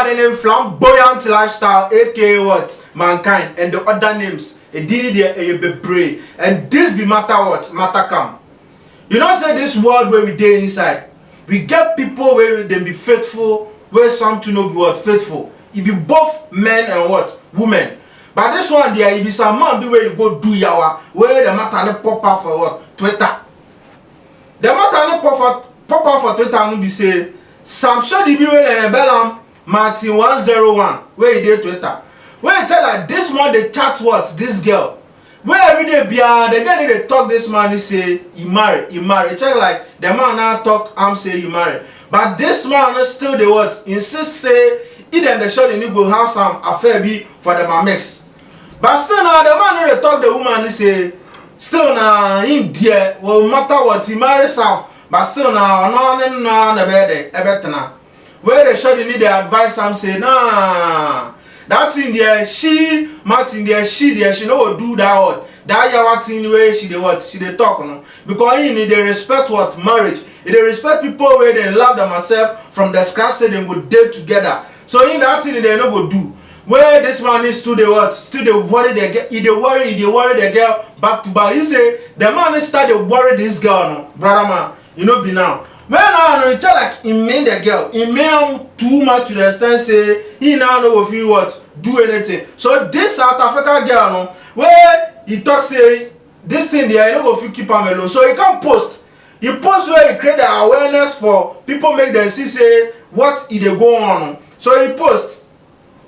by the name Flamboyant Lifestyle, aka what? Mankind, and the other names. A did a bebre. And this be matter what? Matter come. You know, say this world where we dey inside. We get people where they be faithful, where some to know be what faithful. It be both men and what? Women. But this one there, it be some man be where you go do yawa, where the matter pop up for what? Twitter. The matter pop up for Twitter and be say, some shady be where the Bellam Martin 101, where he did Twitter. Where you tell like this man they chat what? This girl. Where every day be the girl need to talk this man, he say, he marry. Check like the man now talk, I'm say he marry. But this man still the what? Insist say, he then the shot he go have some affair be for the mamex. But still now the man need to talk the woman, he say, still now in there, well matter what, he marry self. But still now, no, the bed, everything now. Where the shot need the advice, I'm say, nah. That thing there, Martin there, she know do that what. That yawa thing where she dey what, she dey talk no. Because he need they respect what marriage. They respect people where they love themselves from the scratch say they go date together. So in that thing they no go do. Where this man is still the what, still they worry the girl, he worry the girl back to back. He say the man start to worry this girl no, brother man, you know be now. When now you tell like he mean the girl, he mean too much to the extent say he now know if you what do anything. So this South African girl no, where he talk say this thing there, you know if you keep him alone. So he can post. He post where he create the awareness for people make them see say what he dey go on. So he post.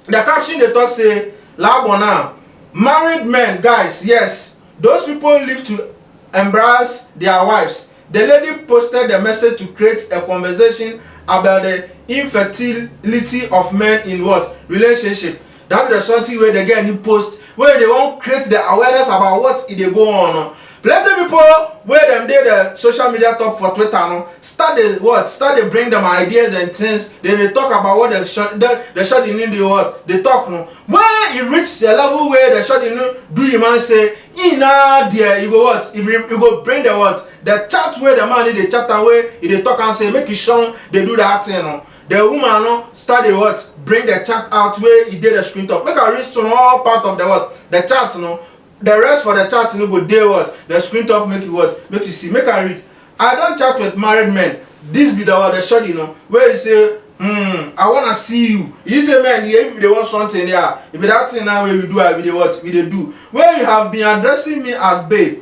The caption they talk say Labona, married men, guys, yes, those people live to embrace their wives. The lady posted the message to create a conversation about the infertility of men in what? Relationship. That is something where they get any post where they won't create the awareness about what they go on. Plenty people where them did the social media talk for Twitter no, start to bring them ideas and things. Then they talk about what they shot in the what they talk no. Where it reach the level where the shot in do you man say inna there you go what? You go bring the what? The chat where the man in the chat and where they talk and say make it show they do that thing no. The woman no started what? Bring the chat out where he did the screen top. Make a read small part of the what? The chat no. The rest for the chat no go there what? The screen top make you what? Make you see. Make I read. I don't chat with married men. This be the what the shot, you know, where you say, I wanna see you. You say man, if they want something there, if that thing now where we do I video what we they do. Where you have been addressing me as babe.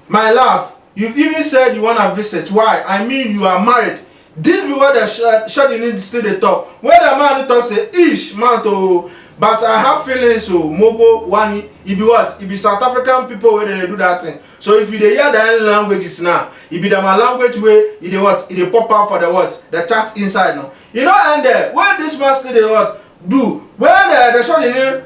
My love, you've even said you wanna visit. Why? I mean you are married. This be what the shot you need to still the talk. Where the man talk say, ish man to. But I have feelings so Mogo one it be what? It be South African people where they do that thing. So if you dey hear the languages now, it be the my language where it dey what? It dey pop out for the what? The chat inside now. You know and there where this master they what do? Where the shot in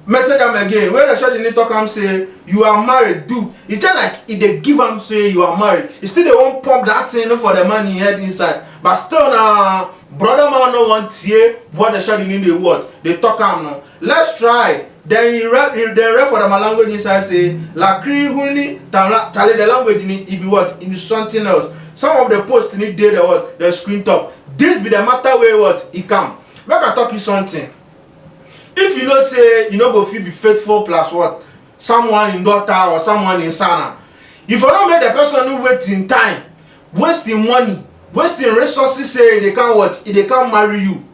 message them again, where the shot in talk am say you are married, do it's just like if they give am say you are married, it still they won't pump that thing for the money head inside. But still now brother man no want hear what the shot in the word. They talk am now. Let's try. Then he rap for the language inside say la kri huni tale the language in it be what? It be something else. Some of the posts need there the what? The screen top. This be the matter where what? It come. Make I talk you something. If you know say you know go feel be faithful plus what? Someone in daughter or someone in sana. If you don't make the person who wait in time, wasting money, wasting resources say they can't what? They can't marry you.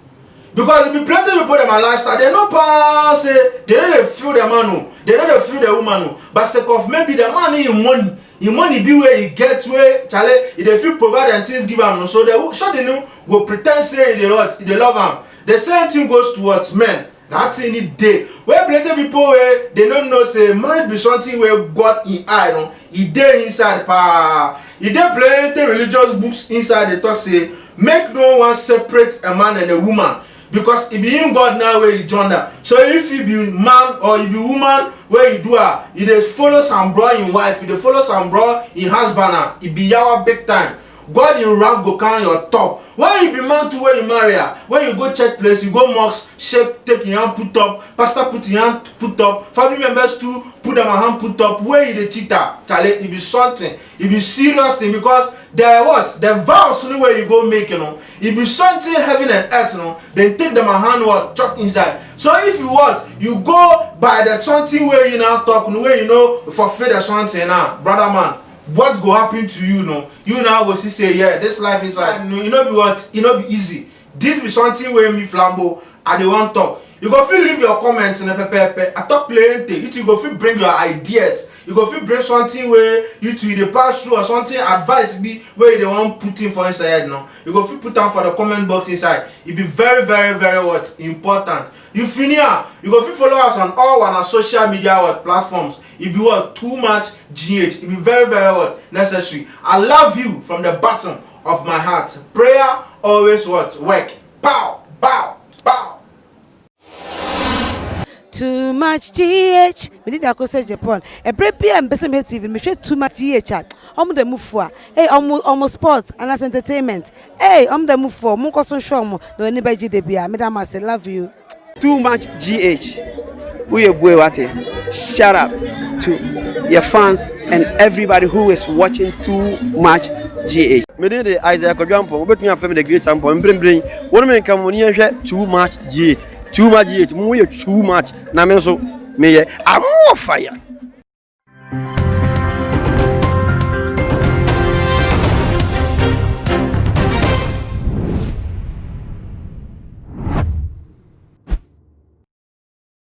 Because if you plenty people in my lifestyle, they no pass say they don't feel the man no, they don't feel the woman no. But sake of maybe the man in money be where he get where chale, if they feel provide and things give him no. So they sure they know go pretend say they love him. The same thing goes to what men. That thing it day. Where plenty people where they don't know say marriage be something where God in eye no. He day inside pa. He dey plenty religious books inside they talk say make no one separate a man and a woman. Because it be in God now where you join them. So if you be man or you be woman where you do her, you dey follow some bro in wife, you dey follow some bro in husband, it be your big time. God in wrath go count your top. When you be man to where you marry her, when you go church place, you go mosque, shake, take your hand, put up, pastor put your hand, put up, family members too, put them a hand, put up. Where you the cheater, Charlie, it be something, it be serious thing, because the what, the vows anywhere you go make, you know, it be something heaven and earth, you know, then take them a hand, what, chuck inside. So if you what, you go by that something where you now talk, where you know, forfeit or something now, brother man, what go happen to you, no? You now go see say, yeah, this life inside, you know be what, you know be easy. This be something where me flambo, and they want talk. You go feel leave your comments in the pepe. I talk plenty. You go feel bring your ideas. You go feel bring something where you to the pass through or something advice be where they want put in for inside now. You go feel put down for the comment box inside. It be very, very, very what important. You finish, you go feel follow us on all our social media what platforms. It be what too much GH. It be very, very what necessary. I love you from the bottom of my heart. Prayer always what work. Pow, pow, pow. Too much GH. We did that say Japan. A break PM Besame TV. Me share too much GH. The move for. Hey, almost sports and as entertainment. Hey, the move for. Munko so show mo. No anybody GDB. Madam, I say love you. Too much GH. We boy wate. Shout out to your fans and everybody who is watching Too Much GH. Me dey the Isaiah Kodwampo. We betun afem the great tempo. Mbrin. Won me kan mo ni hwe Too Much GH. Too much GH. Mo ye too much. Na me so me ye am fire.